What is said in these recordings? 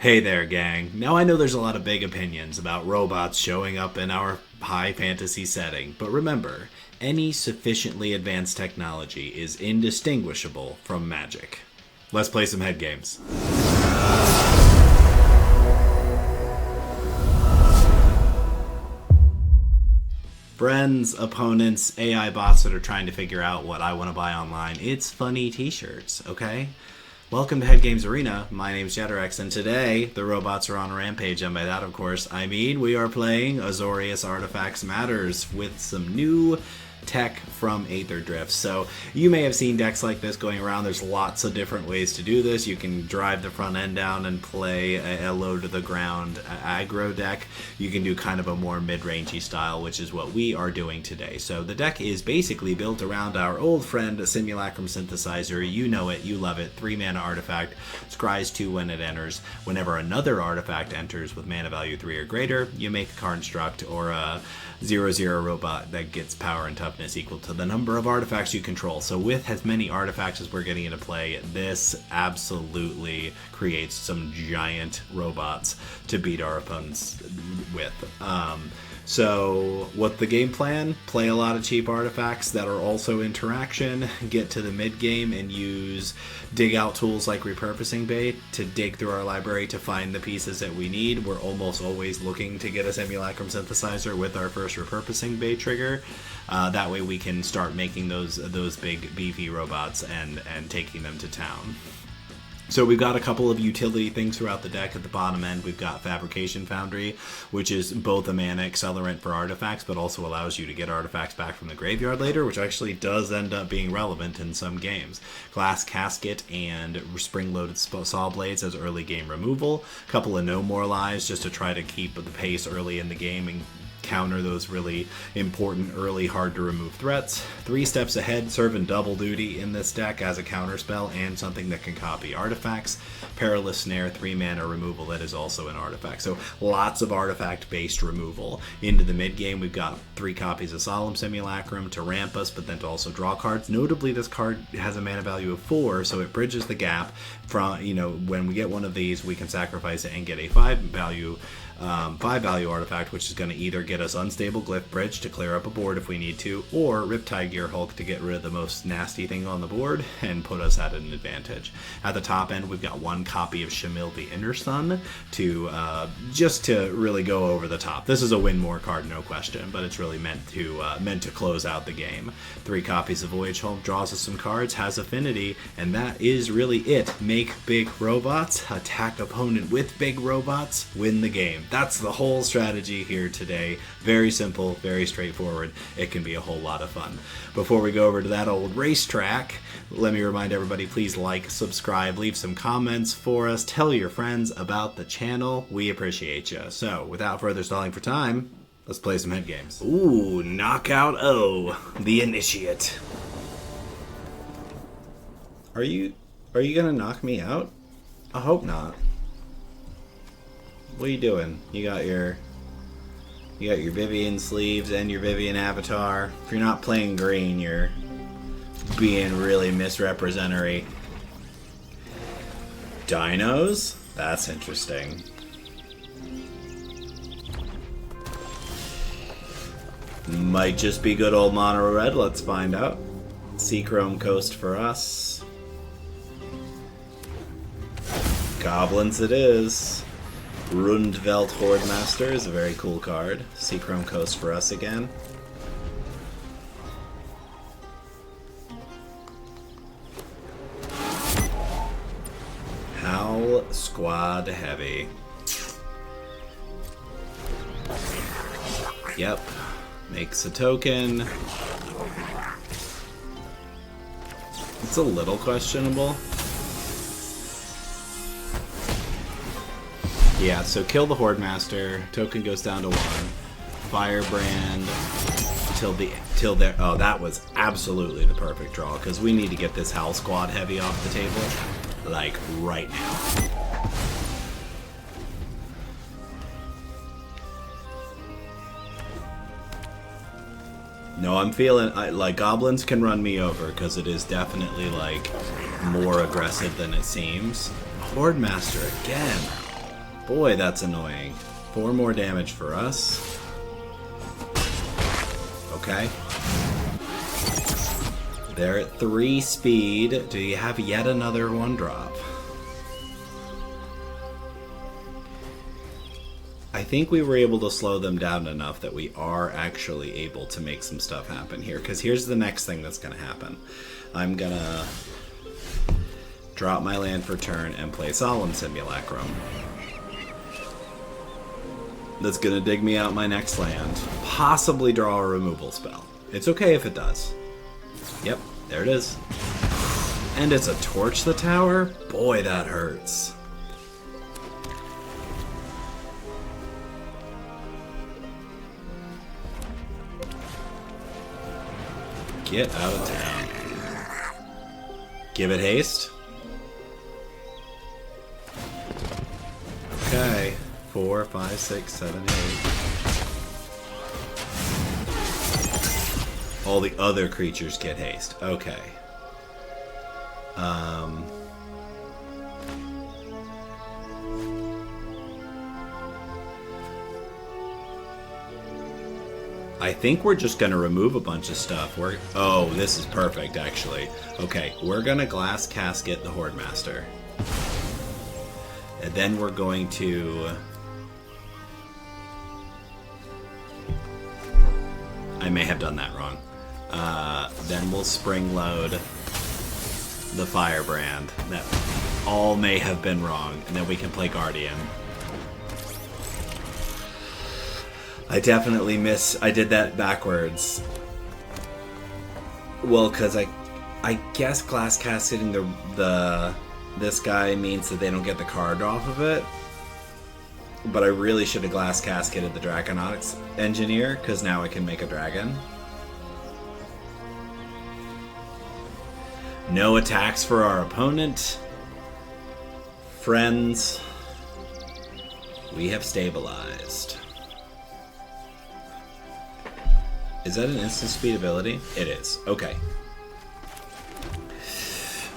Hey there, gang. Now I know there's a lot of big opinions about robots showing up in our high fantasy setting, but remember, any sufficiently advanced technology is indistinguishable from magic. Let's play some head games. Friends, opponents, AI bots that are trying to figure out what I want to buy online, it's funny t-shirts, okay? Welcome to Head Games Arena. My name's Jetterex, and today the robots are on a rampage, and by that, of course, I mean we are playing Azorious Artifacts Matters with some new tech from Aetherdrift. So you may have seen decks like this going around. There's lots of different ways to do this. You can drive the front end down and play a low to the ground aggro deck. You can do kind of a more mid-rangey style, which is what we are doing today. So the deck is basically built around our old friend Simulacrum Synthesizer. You know it, you love it. 3-mana artifact, scries 2 when it enters. Whenever another artifact enters with mana value 3 or greater, you make a construct or a 0/0 robot that gets power and toughness equal to the number of artifacts you control. So with as many artifacts as we're getting into play, this absolutely creates some giant robots to beat our opponents with. So what the game plan? Play a lot of cheap artifacts that are also interaction, get to the mid game and use dig out tools like Repurposing bait to dig through our library to find the pieces that we need. We're almost always looking to get a Simulacrum Synthesizer with our first Repurposing bait trigger. That way we can start making those big beefy robots and taking them to town. So we've got a couple of utility things throughout the deck. At the bottom end, we've got Fabrication Foundry, which is both a mana accelerant for artifacts, but also allows you to get artifacts back from the graveyard later, which actually does end up being relevant in some games. Glass Casket and Spring-Loaded Saw Blades as early game removal. A couple of No More Lives just to try to keep the pace early in the game and counter those really important early hard to remove threats. 3 steps ahead, serving double duty in this deck as a counter spell and something that can copy artifacts. Perilous Snare, 3 mana removal that is also an artifact. So lots of artifact based removal. Into the mid game we've got 3 copies of Solemn Simulacrum to ramp us, but then to also draw cards. Notably this card has a mana value of 4, so it bridges the gap from, when we get one of these we can sacrifice it and get a 5 value artifact, which is going to either get us Unstable Glyph Bridge to clear up a board if we need to, or Riptide Gearhulk to get rid of the most nasty thing on the board and put us at an advantage. At the top end, we've got 1 copy of Shamil the Inner Sun to just to really go over the top. This is a win more card, no question, but it's really meant to close out the game. 3 copies of Voyage Home draws us some cards, has affinity, and that is really it. Make big robots, attack opponent with big robots, win the game. That's the whole strategy here today. Very simple, very straightforward. It can be a whole lot of fun. Before we go over to that old racetrack, let me remind everybody, please like, subscribe, leave some comments for us, tell your friends about the channel. We appreciate you. So, without further stalling for time, let's play some head games. Ooh, Knockout O, the Initiate. Are you gonna knock me out? I hope not. What are you doing? You got your Vivian sleeves and your Vivian avatar. If you're not playing green, you're being really misrepresentatory. Dinos? That's interesting. Might just be good old mono red. Let's find out. Seachrome Coast for us. Goblins it is. Rundvelt Hordemaster is a very cool card. Seachrome Coast for us again. Howl Squad Heavy. Yep. Makes a token. It's a little questionable. Yeah, so kill the Hordemaster, token goes down to 1. Firebrand till there. Oh, that was absolutely the perfect draw, because we need to get this Howl Squad Heavy off the table, like, right now. No, I'm feeling like goblins can run me over because it is definitely like more aggressive than it seems. Horde Master again. Boy, that's annoying. 4 more damage for us. Okay. They're at 3 speed. Do you have yet another 1-drop? I think we were able to slow them down enough that we are actually able to make some stuff happen here. Because here's the next thing that's going to happen. I'm going to drop my land for turn and play Solemn Simulacrum. That's going to dig me out my next land. Possibly draw a removal spell. It's okay if it does. Yep, there it is. And it's a Torch the Tower? Boy, that hurts. Get out of town. Give it haste. Okay. 4, 5, 6, 7, 8. All the other creatures get haste. Okay. I think we're just going to remove a bunch of stuff. Oh, this is perfect, actually. Okay, we're going to Glass Casket the Horde Master. And then we're going to... I may have done that wrong. Then we'll Spring Load the Firebrand. That all may have been wrong. And then we can play Guardian. I definitely I did that backwards. Well, because I guess Glass Casketing this guy means that they don't get the card off of it. But I really should have Glass Casketed the Draconautics Engineer, because now I can make a dragon. No attacks for our opponent. Friends, we have stabilized. Is that an instant speed ability? It is. Okay.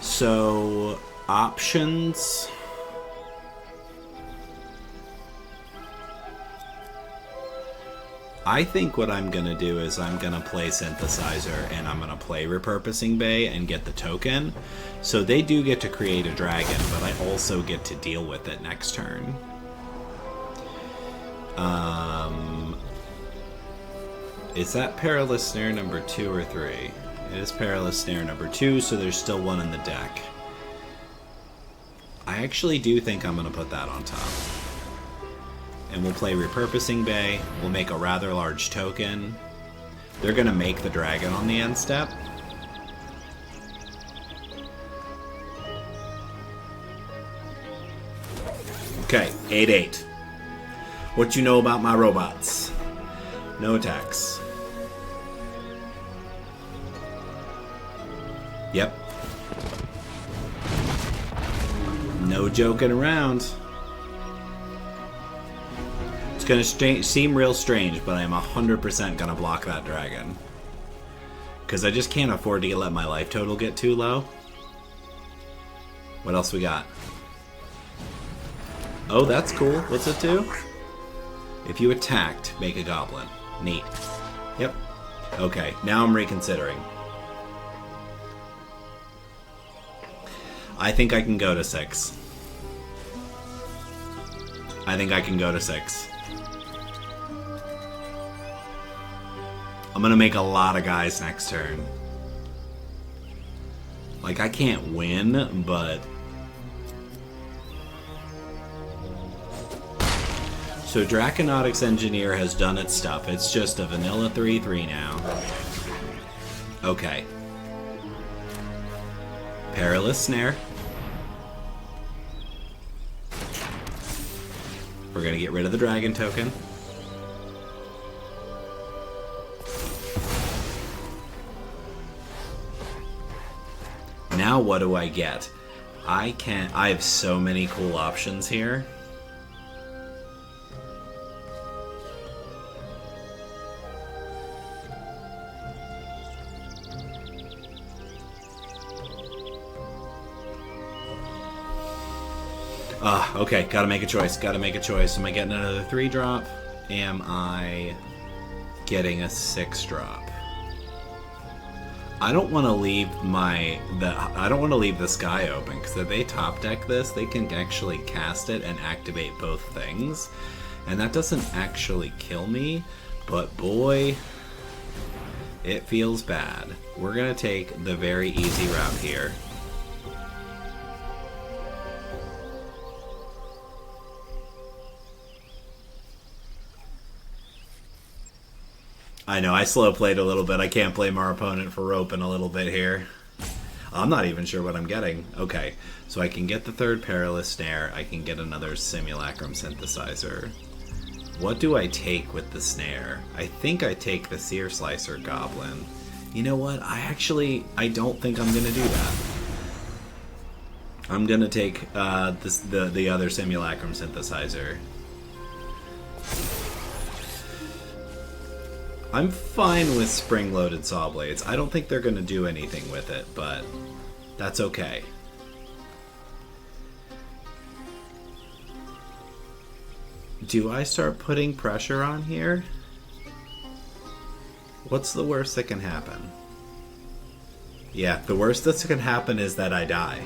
So, options. I think what I'm going to do is I'm going to play Synthesizer and I'm going to play Repurposing Bay and get the token. So they do get to create a dragon, but I also get to deal with it next turn. Is that Perilous Snare number 2 or 3? It is Perilous Snare number 2, so there's still one in the deck. I actually do think I'm going to put that on top. And we'll play Repurposing Bay. We'll make a rather large token. They're going to make the dragon on the end step. Okay, 8/8. What you know about my robots? No attacks. Yep. No joking around. It's gonna seem real strange, but I'm 100% gonna block that dragon. Because I just can't afford to let my life total get too low. What else we got? Oh, that's cool. What's it do? If you attacked, make a goblin. Neat. Yep. Okay, now I'm reconsidering. I think I can go to 6. I think I can go to 6. I'm gonna make a lot of guys next turn. Like, I can't win, but... So Draconautics Engineer has done its stuff. It's just a vanilla 3/3 now. Okay. Perilous Snare. We're gonna get rid of the dragon token. Now what do I get? I have so many cool options here. Okay, gotta make a choice. Gotta make a choice. Am I getting another 3-drop? Am I getting a 6-drop? I don't want to leave I don't want to leave the sky open, because if they top deck this, they can actually cast it and activate both things, and that doesn't actually kill me, but boy, it feels bad. We're gonna take the very easy route here. I know, I slow played a little bit. I can't blame our opponent for roping a little bit here. I'm not even sure what I'm getting. Okay, so I can get the 3rd Perilous Snare. I can get another Simulacrum Synthesizer. What do I take with the Snare? I think I take the Sear Slicer Goblin. You know what? I don't think I'm going to do that. I'm going to take the other Simulacrum Synthesizer. I'm fine with spring-loaded saw blades. I don't think they're going to do anything with it, but that's okay. Do I start putting pressure on here? What's the worst that can happen? Yeah, the worst that can happen is that I die.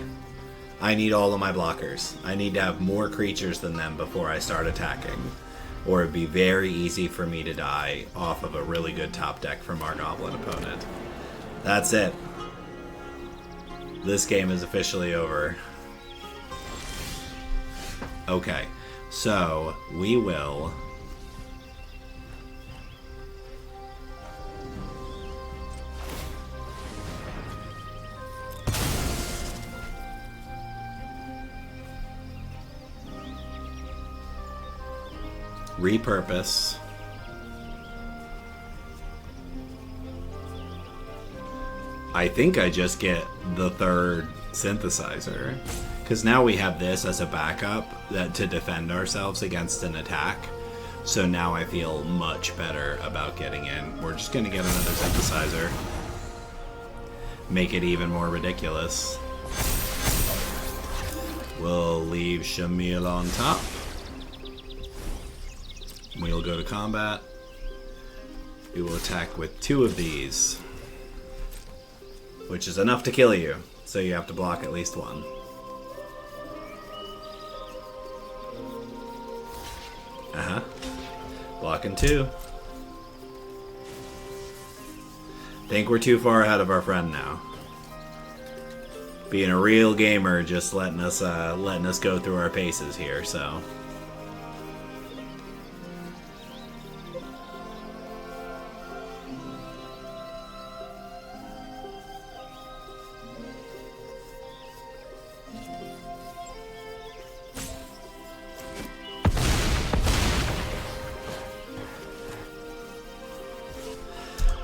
I need all of my blockers. I need to have more creatures than them before I start attacking. Or it'd be very easy for me to die off of a really good top deck from our Goblin opponent. That's it. This game is officially over. Okay, so we will... repurpose. I think I just get the 3rd Synthesizer, because now we have this as a backup to defend ourselves against an attack. So now I feel much better about getting in. We're just going to get another Synthesizer. Make it even more ridiculous. We'll leave Shamil on top. We'll go to combat. We will attack with 2 of these, which is enough to kill you, so you have to block at least 1. Blocking 2. Think we're too far ahead of our friend now. Being a real gamer, just letting us go through our paces here, so...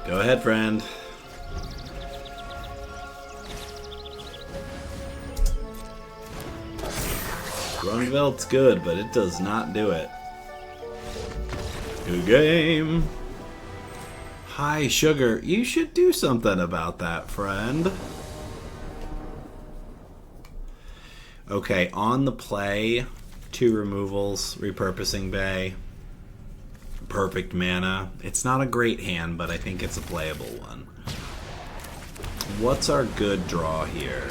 Go ahead, friend. Grunvelt's good, but it does not do it. Good game. Hi, Sugar. You should do something about that, friend. Okay, on the play, 2 removals, Repurposing Bay. Perfect mana. It's not a great hand, but I think it's a playable one. What's our good draw here?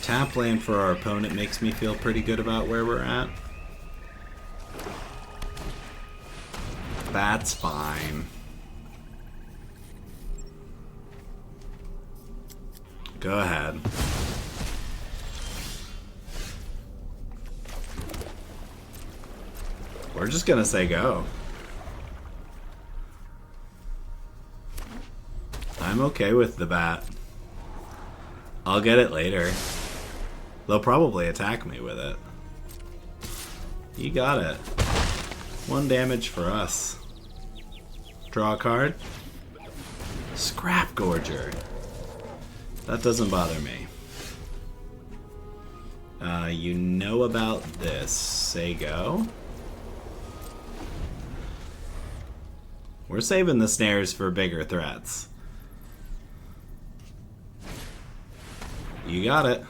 Tap land for our opponent makes me feel pretty good about where we're at. That's fine. Go ahead. We're just gonna say go. I'm okay with the bat. I'll get it later. They'll probably attack me with it. You got it. 1 damage for us. Draw a card. Scrap Gorger. That doesn't bother me. You know about this. Say go. We're saving the snares for bigger threats. You got it.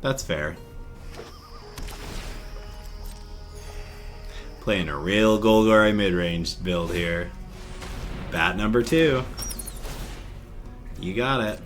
That's fair. Playing a real Golgari mid-range build here. Bat number 2. You got it.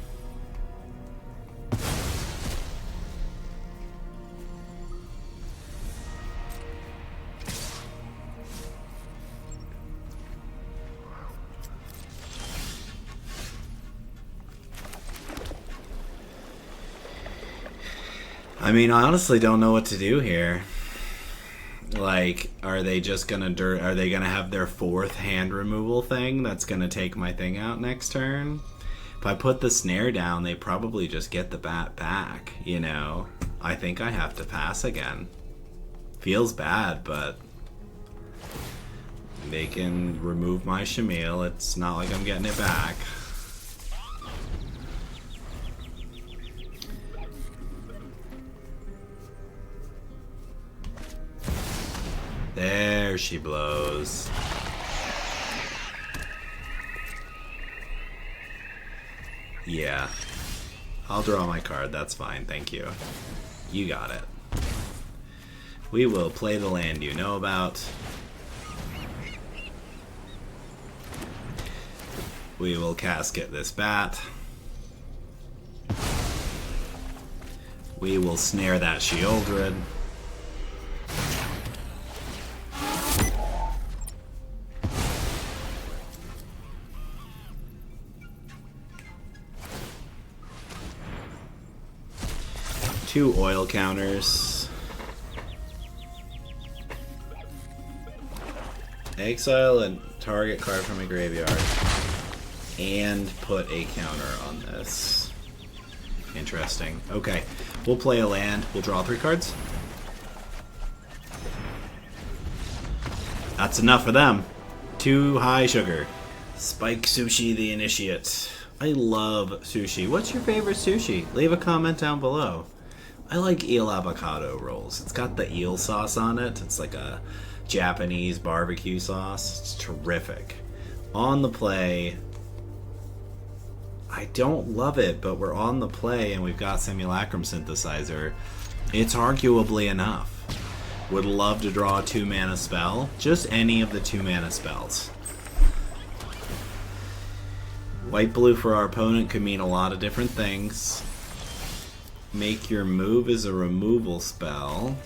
I mean, I honestly don't know what to do here. Like, are they just gonna are they gonna have their 4th hand removal thing that's gonna take my thing out next turn? If I put the snare down, they probably just get the bat back, you know? I think I have to pass again. Feels bad, but they can remove my Shamil. It's not like I'm getting it back. There she blows. Yeah. I'll draw my card. That's fine. Thank you. You got it. We will play the land you know about. We will casket this bat. We will snare that Sheoldred. Two oil counters. Exile a target card from a graveyard. And put a counter on this. Interesting. Okay. We'll play a land. We'll draw 3 cards. That's enough for them. Too high sugar. Spike Sushi the Initiate. I love sushi. What's your favorite sushi? Leave a comment down below. I like eel avocado rolls. It's got the eel sauce on it. It's like a Japanese barbecue sauce. It's terrific. On the play, I don't love it, but we're on the play and we've got Simulacrum Synthesizer. It's arguably enough. Would love to draw a 2-mana spell. Just any of the 2-mana spells. White-blue for our opponent could mean a lot of different things. Make your move as a removal spell.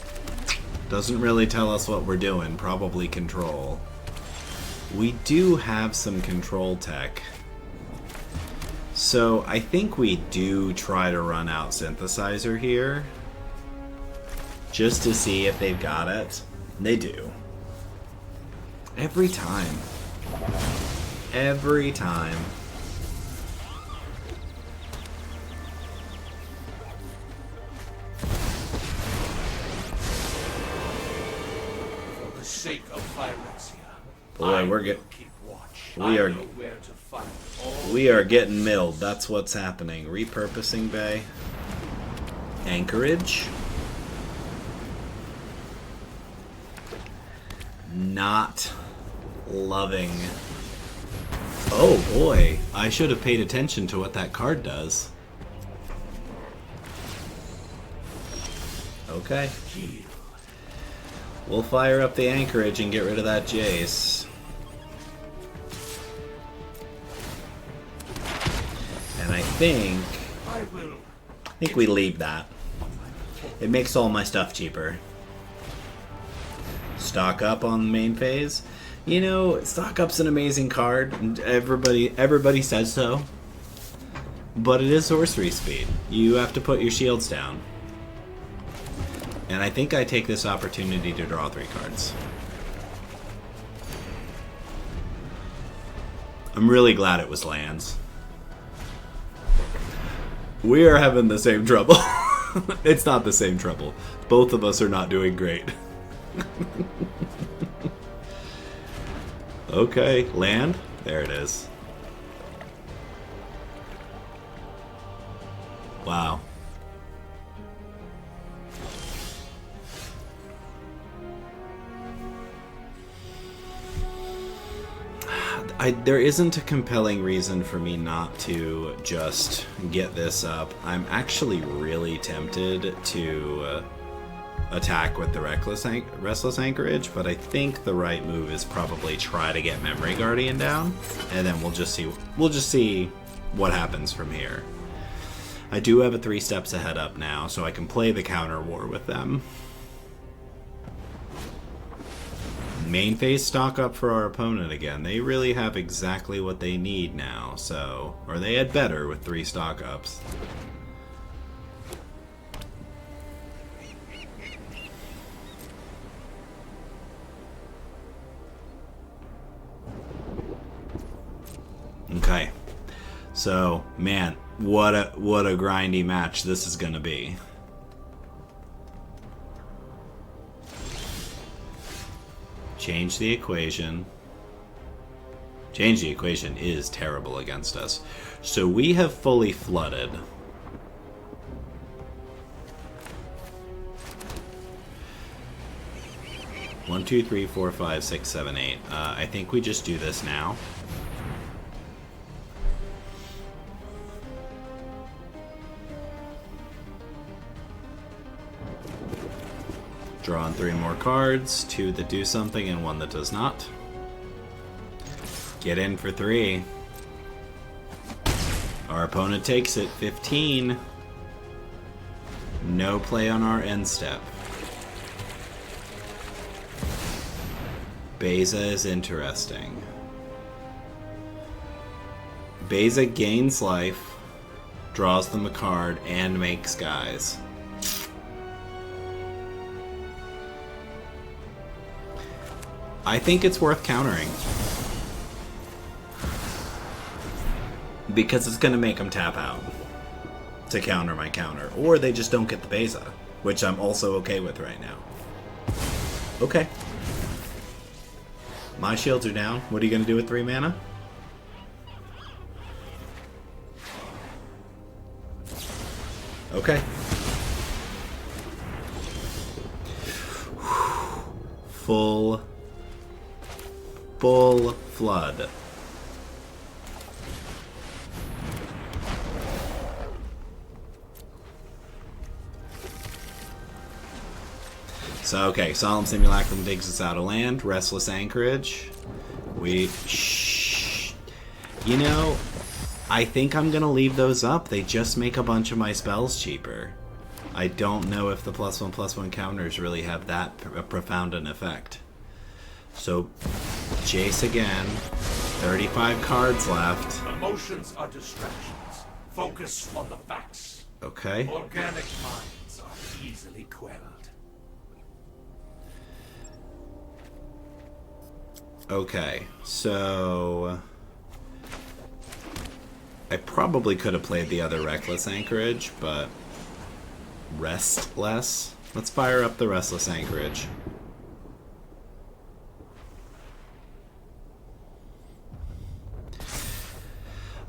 Doesn't really tell us what we're doing. Probably control. We do have some control tech. So I think we do try to run out Synthesizer here. Just to see if they've got it. They do. Every time. Every time. Sake of Phyrexia. Boy, we are getting milled. That's what's happening. Repurposing Bay. Anchorage. Not loving. Oh boy, I should have paid attention to what that card does. Okay. We'll fire up the Anchorage and get rid of that Jace. And I think we leave that. It makes all my stuff cheaper. Stock up on the main phase. You know, stock up's an amazing card, and everybody says so. But it is sorcery speed. You have to put your shields down. And I think I take this opportunity to draw 3 cards. I'm really glad it was lands. We are having the same trouble. It's not the same trouble. Both of us are not doing great. Okay, land. There it is. Wow. There isn't a compelling reason for me not to just get this up. I'm actually really tempted to attack with the Restless Anchorage, but I think the right move is probably try to get Memory Guardian down, and then we'll just see what happens from here. I do have a 3 steps ahead up now, so I can play the counter war with them. Main phase stock up for our opponent again. They really have exactly what they need now, so... Or they had better with 3 stock ups. Okay. So, man, what a grindy match this is gonna be. Change the equation. Change the equation is terrible against us. So we have fully flooded. One, two, three, four, five, six, seven, eight. I think we just do this now. Draw on 3 more cards, 2 that do something and 1 that does not. Get in for 3. Our opponent takes it, 15. No play on our end step. Beza is interesting. Beza gains life, draws them a card, and makes guys. I think it's worth countering. Because it's going to make them tap out to counter my counter. Or they just don't get the Beza, which I'm also okay with right now. Okay. My shields are down. What are you going to do with 3 mana? Okay. Full flood. So, okay, Solemn Simulacrum digs us out of land. Restless Anchorage. You know, I think I'm going to leave those up. They just make a bunch of my spells cheaper. I don't know if the +1/+1 counters really have that profound an effect. So, Jace again. 35 cards left. Emotions are distractions. Focus on the facts. Okay. Organic minds are easily quelled. Okay, so... I probably could have played the other Reckless Anchorage, but... Restless? Let's fire up the Restless Anchorage.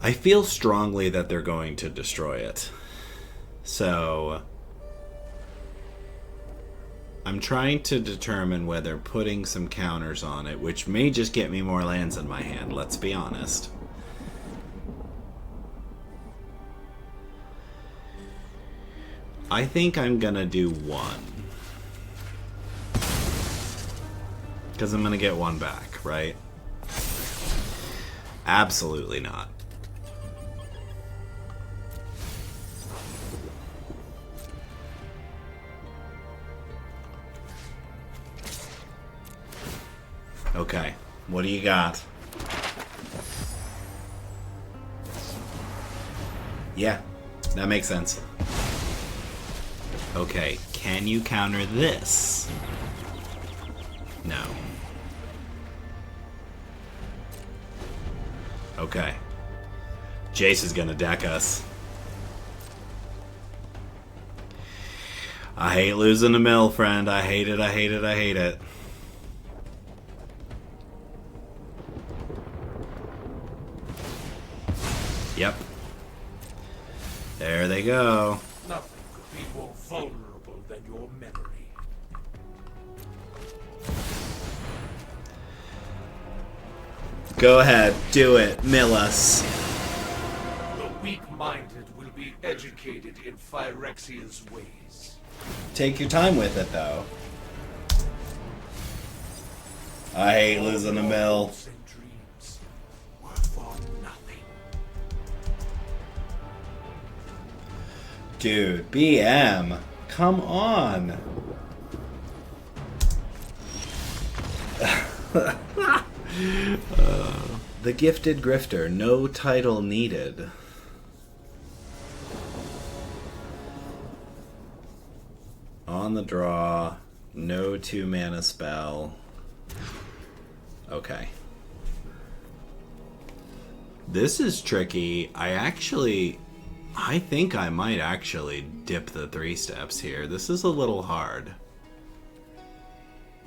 I feel strongly that they're going to destroy it. So... I'm trying to determine whether putting some counters on it, which may just get me more lands in my hand, let's be honest. I think I'm gonna do 1. Because I'm gonna get 1 back, right? Absolutely not. Okay, what do you got? Yeah, that makes sense. Okay, can you counter this? No. Okay. Jace is gonna deck us. I hate losing a mill, friend. I hate it, I hate it, I hate it. Yep. There they go. Nothing could be more vulnerable than your memory. Go ahead, do it, mill us. The weak-minded will be educated in Phyrexia's ways. Take your time with it, though. I hate losing a mill. Hopes and dreams were for nothing. Dude, BM, come on. The Gifted Grifter, no title needed. On the draw, no 2-mana spell. Okay. This is tricky. I think I might actually dip the 3 steps here. This is a little hard.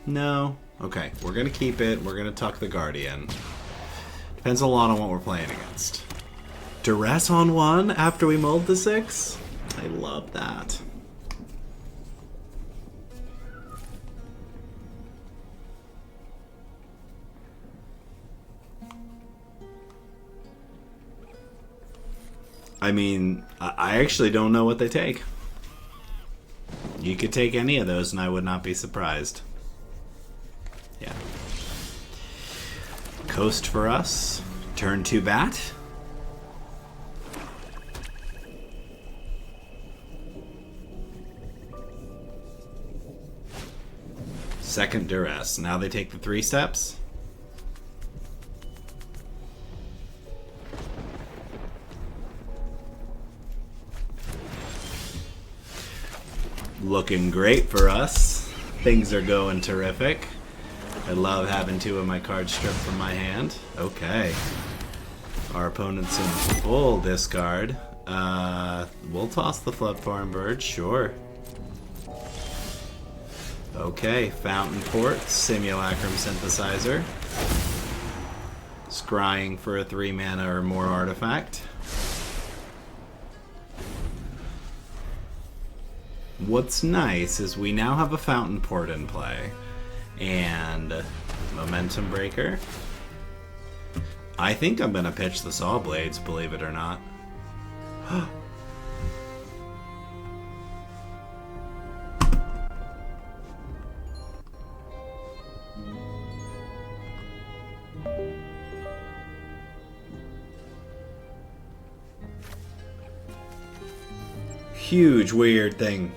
No. Okay, we're gonna keep it. We're gonna tuck the Guardian. Depends a lot on what we're playing against. Duress on 1 after we mulled the 6? I love that. I mean, I actually don't know what they take. You could take any of those and I would not be surprised. Yeah. Coast for us. Turn 2 bat. Second duress. Now they take the 3 steps. Looking great for us. Things are going terrific. I love having 2 of my cards stripped from my hand. Okay. Our opponent's in full discard. We'll toss the Floodfarm Bird, sure. Okay, Fountain Port, Simulacrum Synthesizer. Scrying for a 3 mana or more artifact. What's nice is we now have a Fountain Port in play. And Momentum Breaker. I think I'm going to pitch the Saw Blades, believe it or not. Huge weird thing.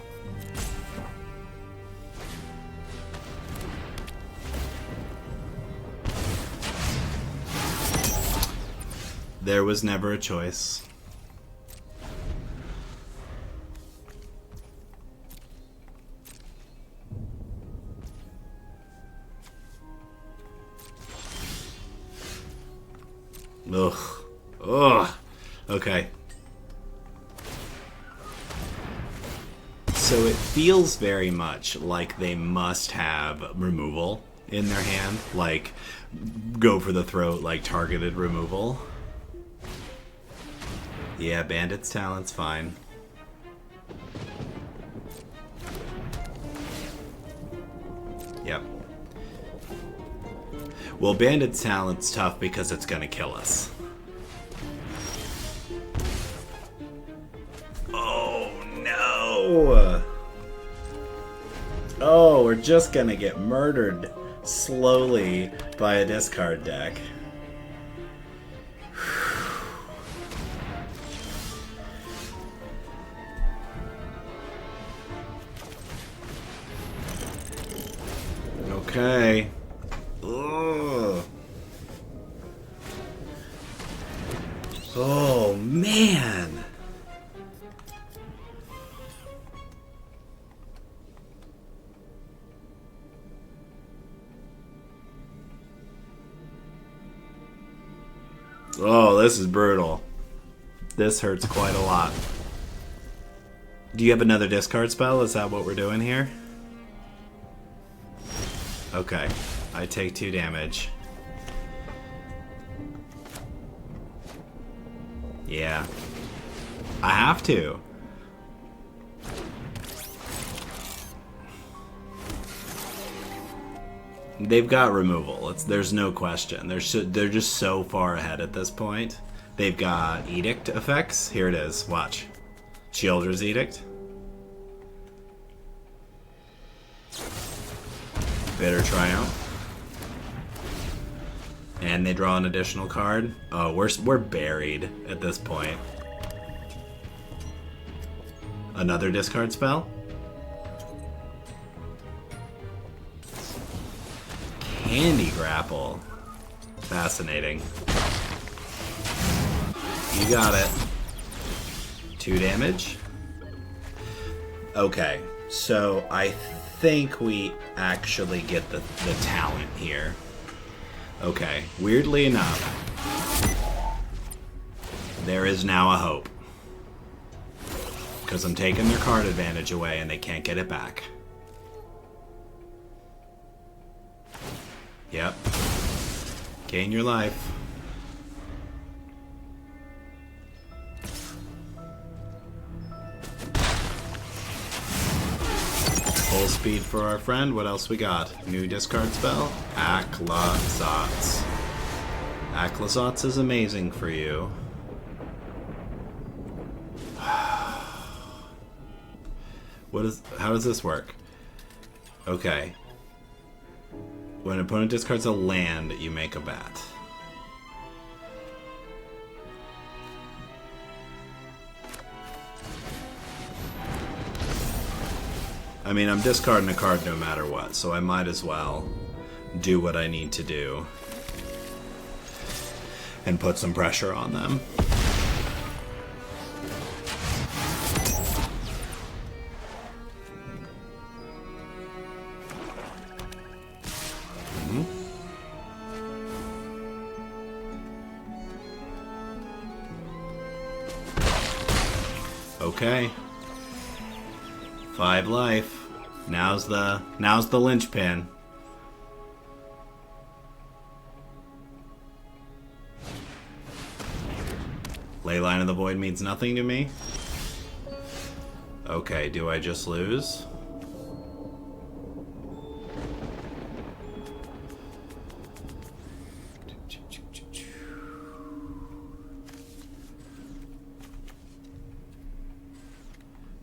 There was never a choice. Ugh. Ugh. Okay. So it feels very much like they must have removal in their hand. Like, go for the throat, like targeted removal. Yeah, Bandit's Talent's fine. Yep. Well, Bandit's Talent's tough because it's gonna kill us. Oh, no! Oh, we're just gonna get murdered slowly by a discard deck. Okay. Ugh. Oh, man. Oh, this is brutal. This hurts quite a lot. Do you have another discard spell? Is that what we're doing here? Okay, I take 2 damage. Yeah. I have to. They've got removal. There's no question. They're just so far ahead at this point. They've got Edict effects. Here it is. Watch. Shielder's Edict. Bitter Triumph. And they draw an additional card. Oh, we're buried at this point. Another discard spell. Candy Grapple. Fascinating. You got it. 2 damage. Okay, so I think we actually get the talent here. Okay, weirdly enough, there is now a hope. Because I'm taking their card advantage away and they can't get it back. Yep. Gain your life. Full speed for our friend. What else we got? New discard spell. Aclazotz. Aclazotz is amazing for you. How does this work? Okay. When an opponent discards a land, you make a bat. I mean, I'm discarding a card no matter what, so I might as well do what I need to do and put some pressure on them. Okay. 5 life. Now's the linchpin. Leyline of the Void means nothing to me. Okay, do I just lose?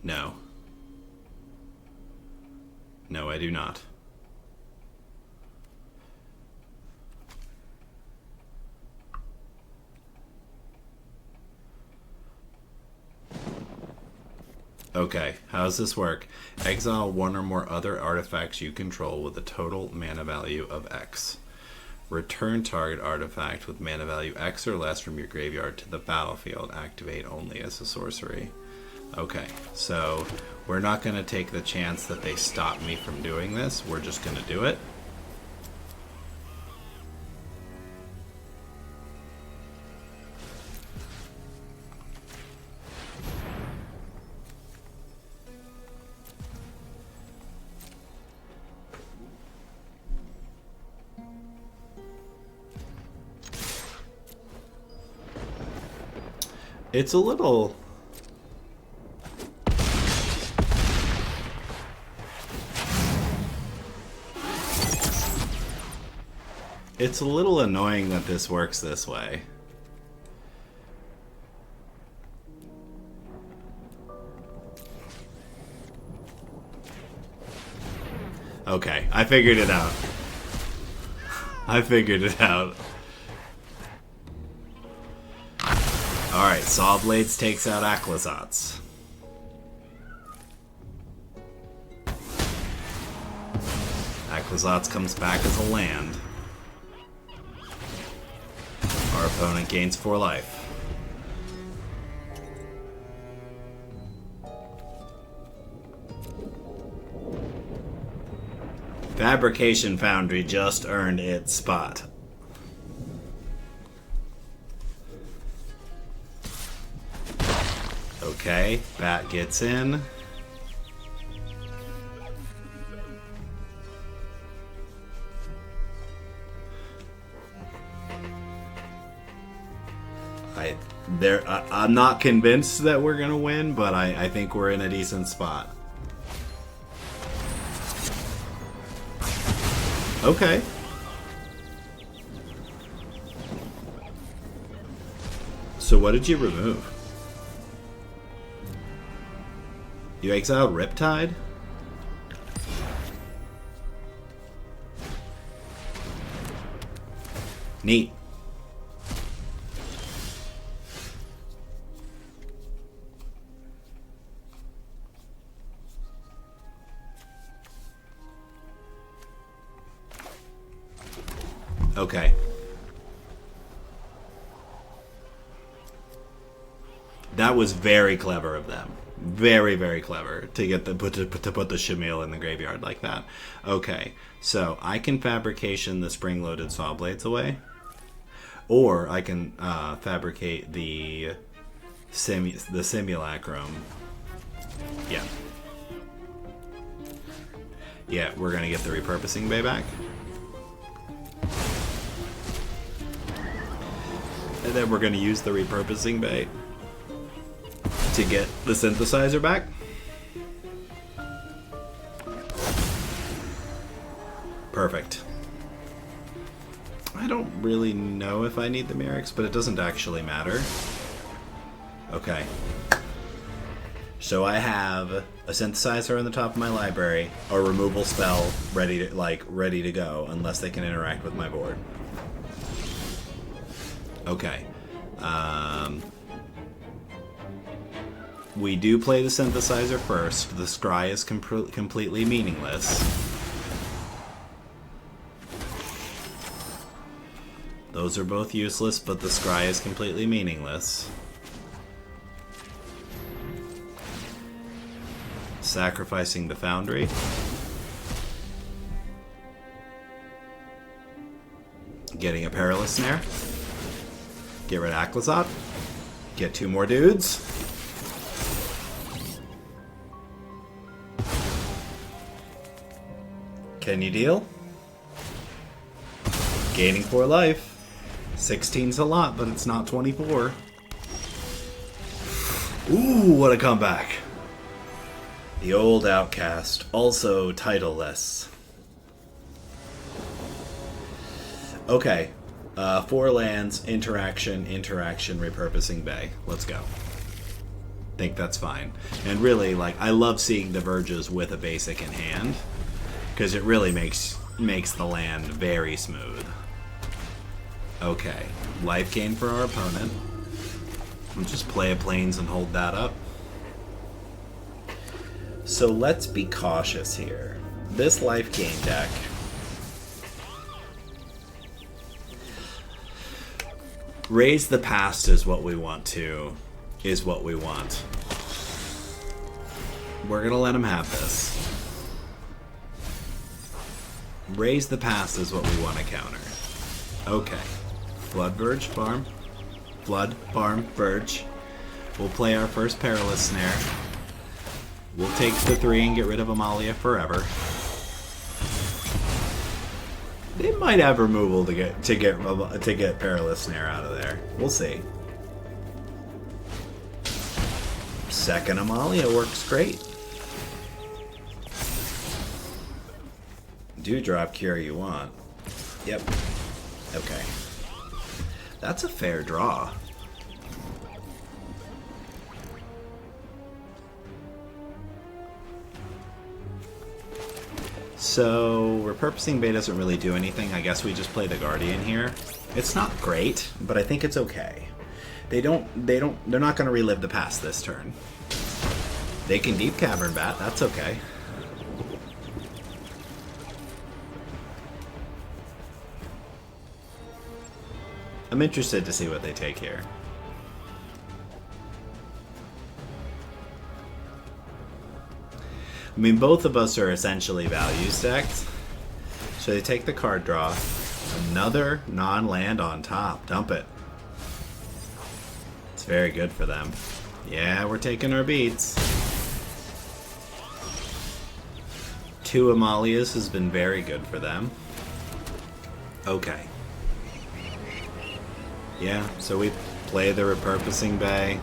No. No, I do not. Okay, how does this work? Exile one or more other artifacts you control with a total mana value of X. Return target artifact with mana value X or less from your graveyard to the battlefield. Activate only as a sorcery. Okay, so we're not going to take the chance that they stop me from doing this. We're just going to do it. It's a little... It's a little annoying that this works this way. Okay, I figured it out. I figured it out. Alright, Saw Blades takes out Aclazotz. Aclazotz comes back as a land. Our opponent gains 4 life. Fabrication Foundry just earned its spot. Okay, Bat gets in. I'm not convinced that we're gonna win, but I think we're in a decent spot. Okay. So what did you remove? You exiled Riptide? Neat. Okay. That was very clever of them. Very, very clever to get the put the Shamil in the graveyard like that. Okay, so I can fabrication the spring-loaded saw blades away, or I can fabricate the simulacrum. Yeah. Yeah, we're gonna get the repurposing bay back. And then we're going to use the repurposing bay to get the synthesizer back. Perfect. I don't really know if I need the Merrics, but it doesn't actually matter. Okay. So I have a synthesizer on the top of my library, a removal spell ready to go, unless they can interact with my board. Okay. We do play the synthesizer first. The scry is completely meaningless. Those are both useless, but the scry is completely meaningless. Sacrificing the foundry. Getting a perilous snare. Get rid of Aclazot. Get 2 more dudes. Can you deal? Gaining 4 life. 16's a lot, but it's not 24. Ooh, what a comeback. The old outcast, also titleless. Okay. 4 lands, interaction, repurposing bay. Let's go. Think that's fine. And really, like, I love seeing the Verges with a basic in hand, because it really makes the land very smooth. Okay. Life gain for our opponent. We'll just play a Plains and hold that up. So let's be cautious here. This life gain deck... Raise the past is what we want. We're gonna let him have this. Raise the past is what we want to counter. Okay. Flood Verge, farm. Flood, farm, Verge. We'll play our first Perilous Snare. We'll take the 3 and get rid of Amalia forever. They might have removal to get Perilous Snare out of there. We'll see. Second Amalia works great. Dewdrop Cure you want. Yep. Okay. That's a fair draw. So, Repurposing Bay doesn't really do anything. I guess we just play the Guardian here. It's not great, but I think it's okay. They're not going to relive the past this turn. They can Deep Cavern Bat, that's okay. I'm interested to see what they take here. I mean, both of us are essentially value stacked. So they take the card draw. Another non-land on top. Dump it. It's very good for them. Yeah, we're taking our beats. 2 Amalias has been very good for them. Okay. Yeah, so we play the Repurposing Bay.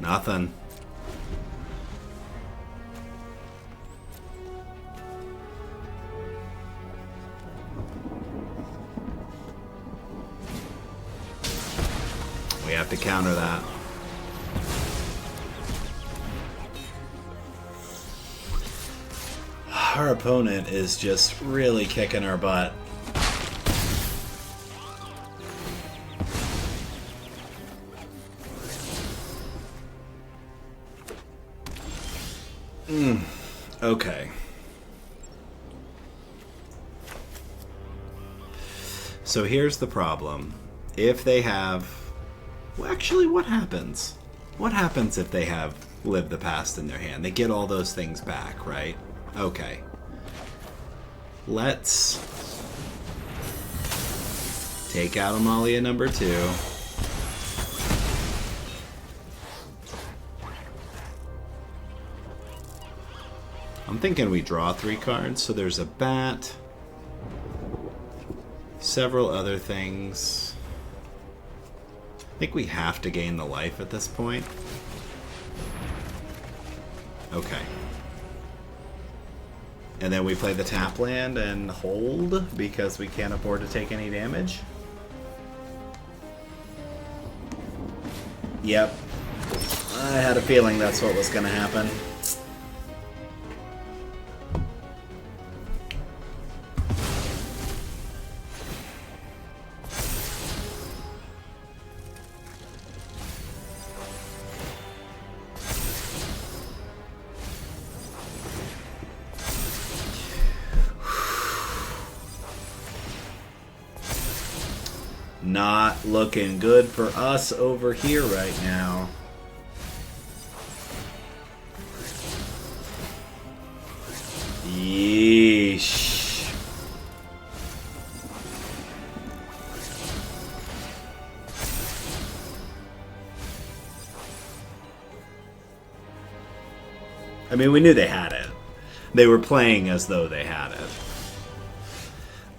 Nothing. We have to counter that. Our opponent is just really kicking our butt. Okay. So here's the problem. If they have... Well, actually, what happens? What happens if they have Live the Past in their hand? They get all those things back, right? Okay. Let's take out Amalia number 2. I'm thinking we draw 3 cards, so there's a bat, several other things. I think we have to gain the life at this point. Okay. And then we play the tap land and hold because we can't afford to take any damage. Yep. I had a feeling that's what was going to happen. Not looking good for us over here right now. Yeesh. I mean, we knew they had it. They were playing as though they had it.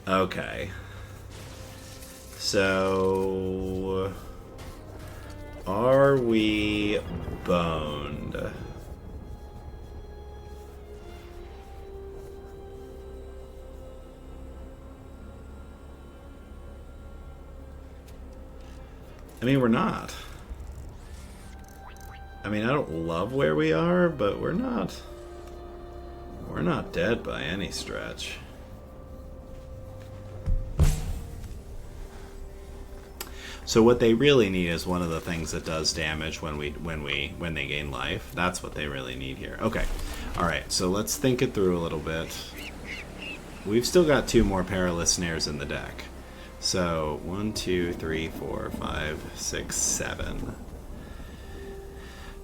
Okay. So, are we boned? I mean, we're not. I mean, I don't love where we are, but we're not dead by any stretch. So what they really need is one of the things that does damage when they gain life. That's what they really need here. Okay. All right. So let's think it through a little bit. We've still got 2 more perilous snares in the deck. So 1, 2, 3, 4, 5, 6, 7.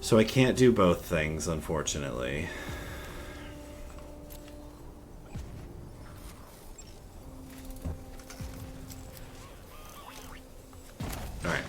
So I can't do both things, unfortunately. Alright.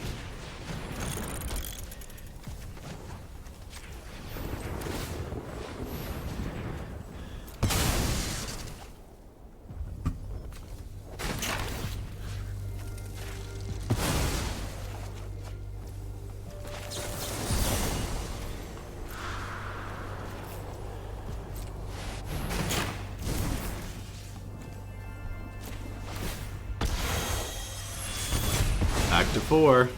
Back to 4.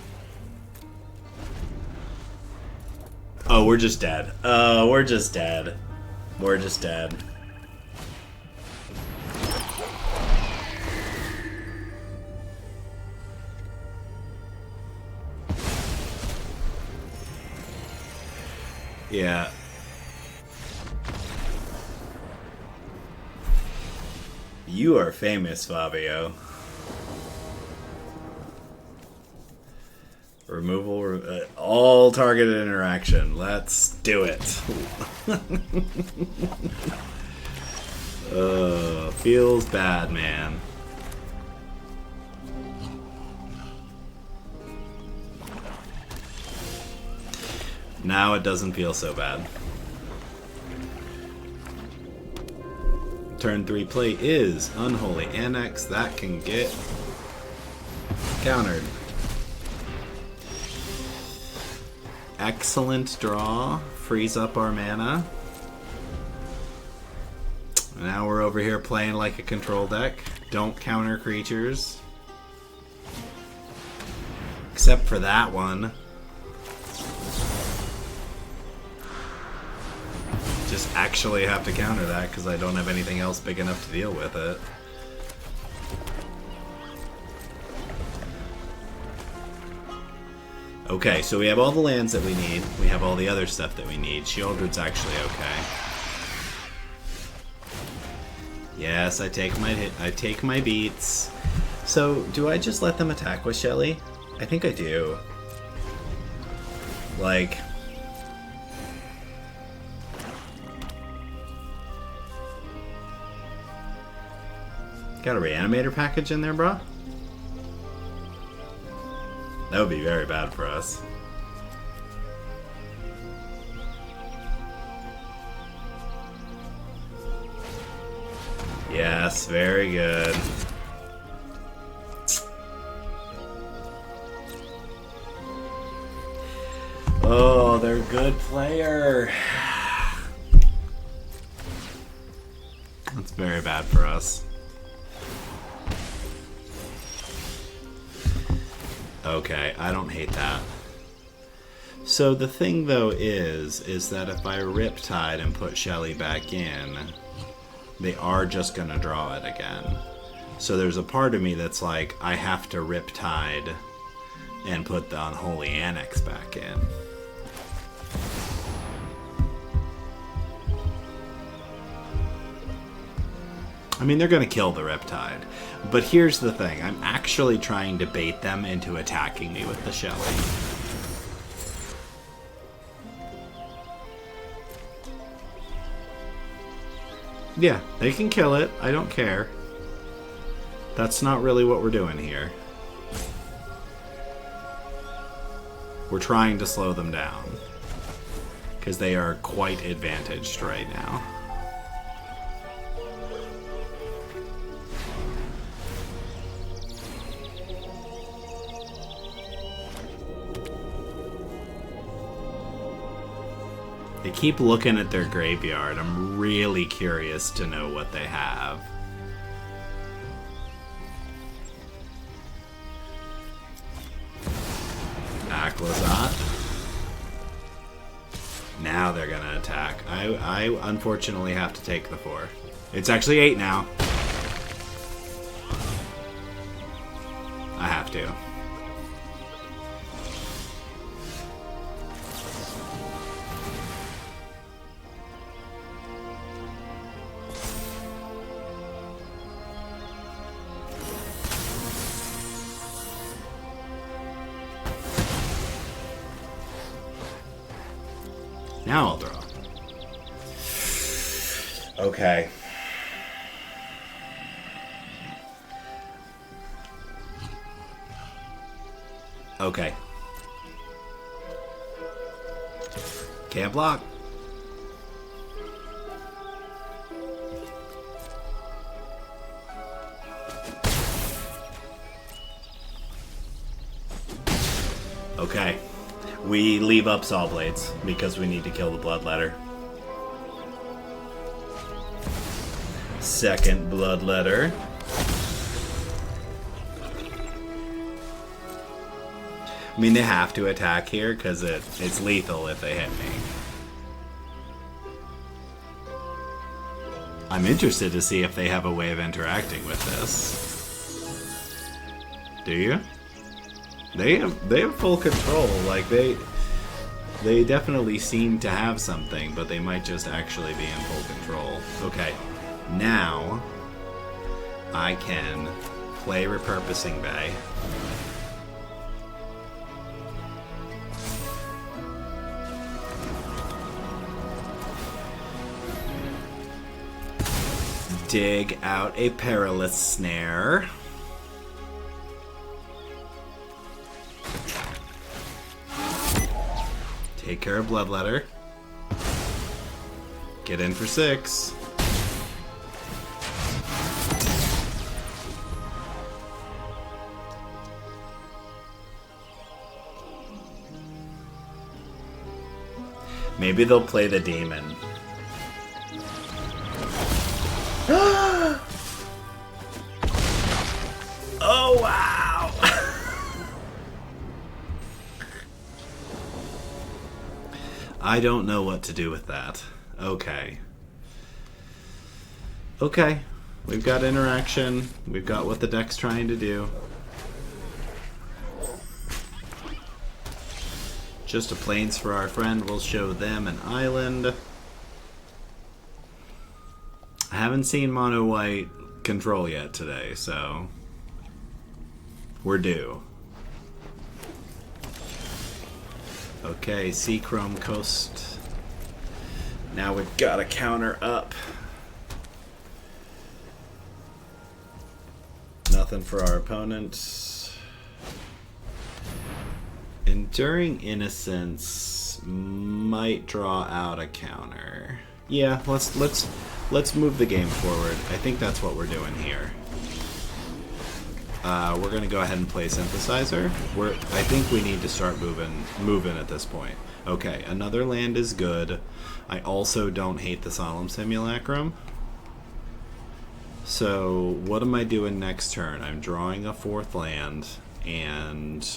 Oh, we're just dead. Oh, we're just dead. We're just dead. Yeah. You are famous, Fabio. Removal, all targeted interaction. Let's do it. Feels bad, man. Now it doesn't feel so bad. Turn 3 play is Unholy Annex. That can get countered. excellent draw. Frees up our mana. Now we're over here playing like a control deck. Don't counter creatures. Except for that one. Just actually have to counter that because I don't have anything else big enough to deal with it. Okay, so we have all the lands that we need. We have all the other stuff that we need. Shieldred's actually okay. Yes, I take my beats. So, do I just let them attack with Shelly? I think I do. Like... Got a reanimator package in there, bro? That would be very bad for us. Yes, very good. Oh, they're a good player. That's very bad for us. Okay, I don't hate that. So the thing though is that if I Riptide and put Shelly back in, they are just gonna draw it again. So there's a part of me that's like, I have to Riptide and put the Unholy Annex back in. I mean, they're gonna kill the Riptide. But here's the thing, I'm actually trying to bait them into attacking me with the Shelly. Yeah, they can kill it, I don't care. That's not really what we're doing here. We're trying to slow them down. Because they are quite advantaged right now. They keep looking at their graveyard. I'm really curious to know what they have. Aquazot. Now they're gonna attack. I unfortunately have to take the 4. It's actually 8 now. I have to. Now I'll draw. Okay. Okay. Can't block. Okay. We leave up Saw Blades because we need to kill the Bloodletter. Second Bloodletter. I mean, they have to attack here because it's lethal if they hit me. I'm interested to see if they have a way of interacting with this. Do you? They have full control. Like they definitely seem to have something, but they might just actually be in full control. Okay, now I can play Repurposing Bay. Dig out a Perilous Snare. Take care of Bloodletter. Get in for 6. Maybe they'll play the demon. Oh, wow! I don't know what to do with that. Okay. Okay. We've got interaction. We've got what the deck's trying to do. Just a plains for our friend. We'll show them an island. I haven't seen mono white control yet today, so we're due. Okay, sea chrome coast. Now we've got a counter up. Nothing for our opponent. Enduring Innocence might draw out a counter. Yeah, let's move the game forward. I think that's what we're doing here. We're gonna go ahead and play Synthesizer. I think we need to start moving at this point. Okay, another land is good. I also don't hate the Solemn Simulacrum. So what am I doing next turn? I'm drawing a 4th land and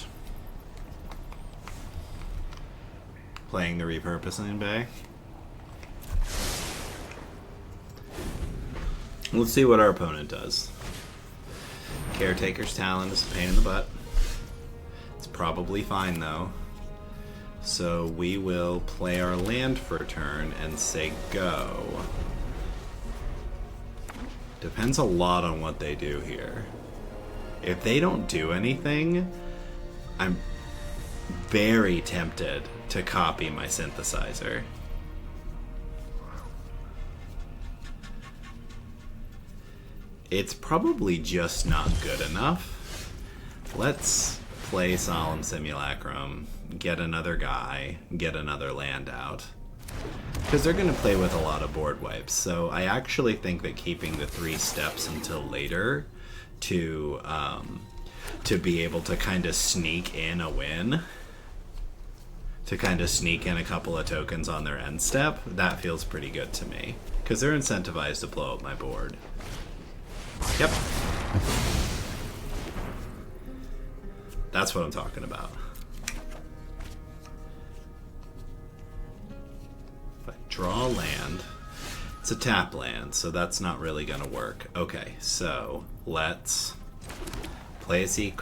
playing the Repurposing back. Let's see what our opponent does. Caretaker's Talent is a pain in the butt. It's probably fine though. So we will play our land for a turn and say go. Depends a lot on what they do here. If they don't do anything, I'm very tempted to copy my Synthesizer. It's probably just not good enough. Let's play Solemn Simulacrum, get another guy, get another land out. Because they're going to play with a lot of board wipes, so I actually think that keeping the 3 steps until later to be able to kind of sneak in a win, to kind of sneak in a couple of tokens on their end step, that feels pretty good to me. Because they're incentivized to blow up my board. Yep. That's what I'm talking about. If I draw a land, it's a tap land, so that's not really going to work. Okay, so let's play a sea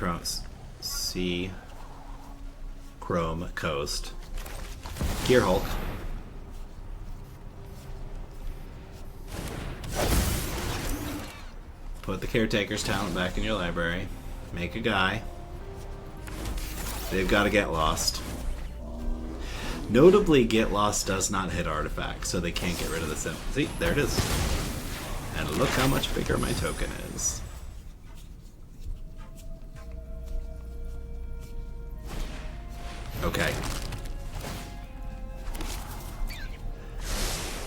chrome coast. Gearhulk. Put the Caretaker's Talent back in your library. Make a guy. They've got to get lost. Notably, Get Lost does not hit artifacts, so they can't get rid of the sim. See, there it is. And look how much bigger my token is. Okay.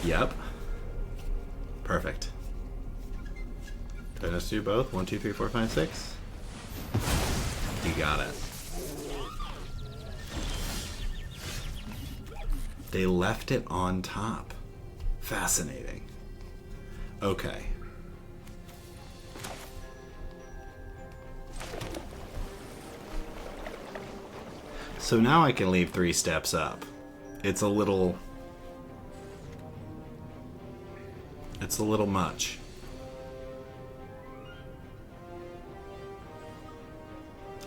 Yep. Perfect. Do I just do both? 1, 2, 3, 4, 5, 6? You got it. They left it on top. Fascinating. Okay. So now I can leave 3 steps up. It's a little much.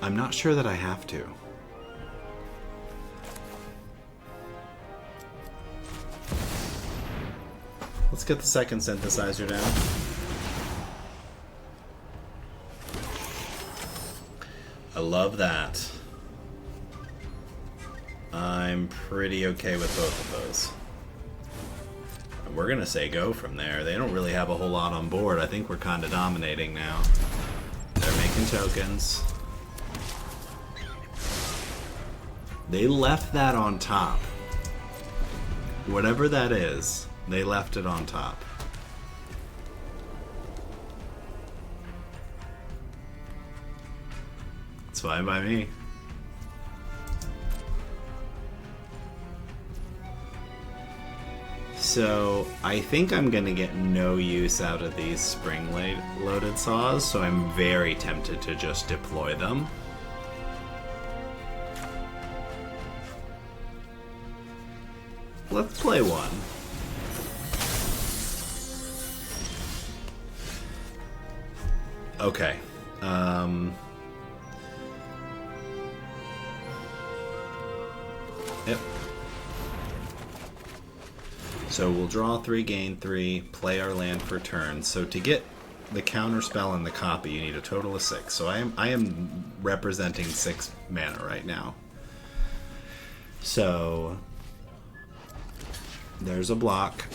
I'm not sure that I have to. Let's get the second Synthesizer down. I love that. I'm pretty okay with both of those. And we're gonna say go from there. They don't really have a whole lot on board. I think we're kind of dominating now. They're making tokens. They left that on top. Whatever that is, they left it on top. It's fine by me. So I think I'm going to get no use out of these spring-loaded saws, so I'm very tempted to just deploy them. Let's play one. Okay. Yep. So we'll draw 3, gain 3, play our land for turn. So to get the counter spell and the copy, you need a total of 6. So I am representing 6 mana right now. So there's a block.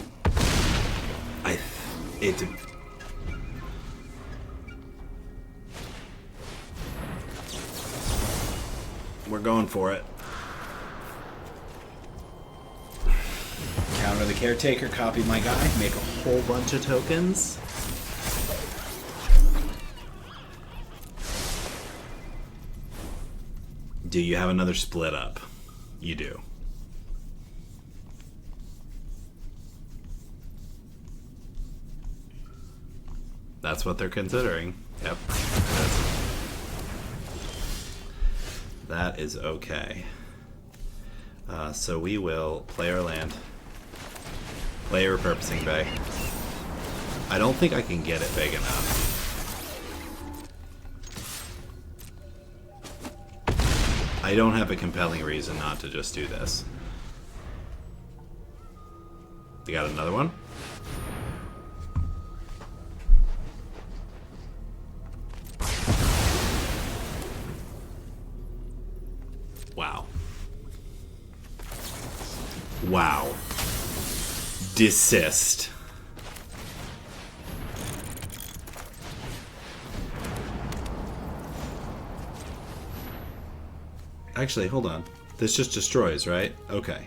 We're going for it. Counter the caretaker, copy my guy, make a whole bunch of tokens. Do you have another split up? You do. That's what they're considering. Yep. That is okay. So we will play our land. Play a Repurposing Bay. I don't think I can get it big enough. I don't have a compelling reason not to just do this. You got another one? Wow. Wow. Desist. Actually, hold on. This just destroys, right? Okay.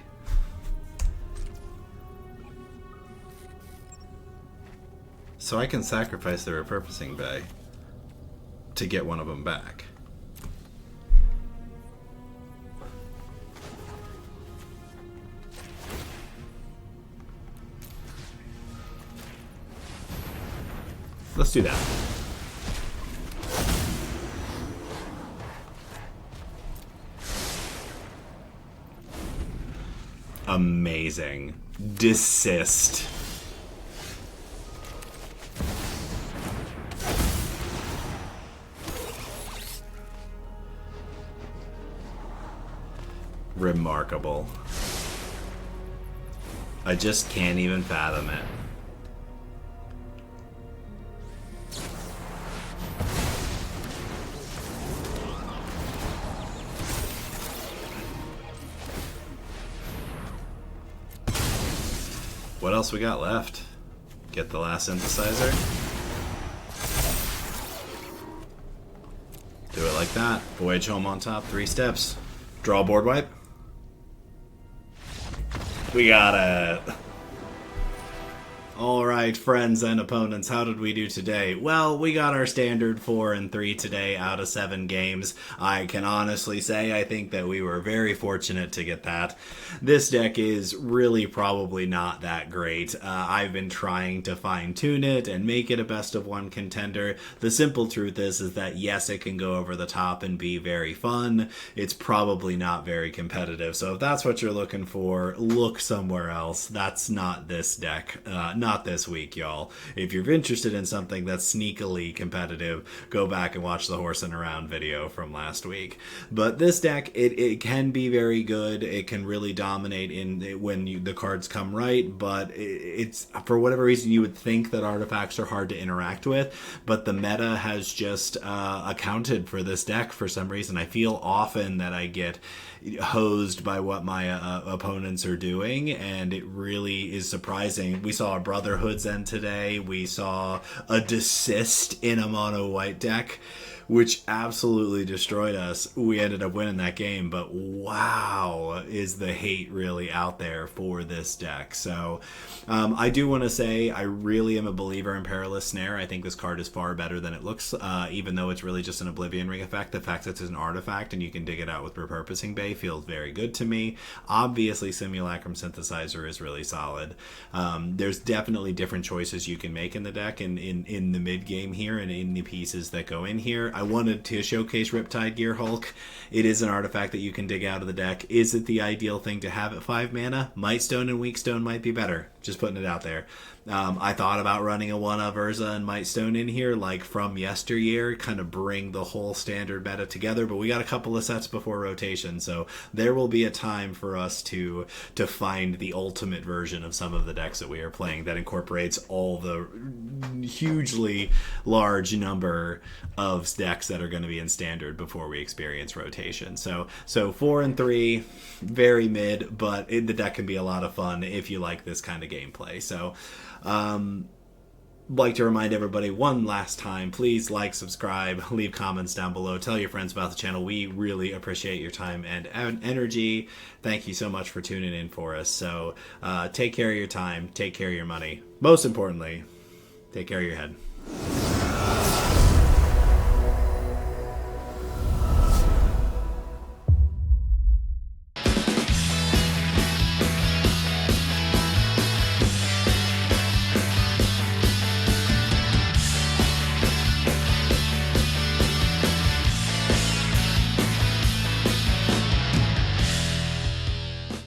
So I can sacrifice the Repurposing Bay to get one of them back. Let's do that. Amazing. Desist. Remarkable. I just can't even fathom it. What else we got left? Get the last Synthesizer. Do it like that. Voyage home on top, 3 steps. Draw a board wipe. We got it. Alright, friends and opponents, how did we do today? Well, we got our standard 4 and 3 today out of 7 games. I can honestly say I think that we were very fortunate to get that. This deck is really probably not that great. I've been trying to fine-tune it and make it a best-of-1 contender. The simple truth is that yes, it can go over the top and be very fun. It's probably not very competitive. So if that's what you're looking for, look somewhere else. That's not this deck. Not this week, y'all. If you're interested in something that's sneakily competitive, go back and watch the horsing around video from last week. But this deck, it can be very good. It can really dominate when the cards come right, but it's for whatever reason you would think that artifacts are hard to interact with, but the meta has just accounted for this deck for some reason. I feel often that I get hosed by what my opponents are doing, and it really is surprising. We saw a Brotherhood's End today. We saw a Desist in a mono white deck. which absolutely destroyed us. We ended up winning that game, but wow, is the hate really out there for this deck. So I do want to say I really am a believer in Perilous Snare. I think this card is far better than it looks, even though it's really just an Oblivion Ring effect. The fact that it's an artifact and you can dig it out with Repurposing Bay feels very good to me. Obviously, Simulacrum Synthesizer is really solid. There's definitely different choices you can make in the deck and in the mid game here and in the pieces that go in here. I wanted to showcase Riptide Gearhulk. It is an artifact that you can dig out of the deck. Is it the ideal thing to have at 5 mana? Mightstone and Weakstone might be better. Just putting it out there. I thought about running a 1 of Urza and Mightstone in here, like from yesteryear, kind of bring the whole standard meta together, but we got a couple of sets before rotation, so there will be a time for us to find the ultimate version of some of the decks that we are playing that incorporates all the hugely large number of decks that are going to be in standard before we experience rotation. So 4 and 3, very mid, but the deck can be a lot of fun if you like this kind of gameplay. So like to remind everybody one last time, please like, subscribe, leave comments down below, tell your friends about the channel. We really appreciate your time and energy. Thank you so much for tuning in for us. So take care of your time, take care of your money. Most importantly, take care of your head.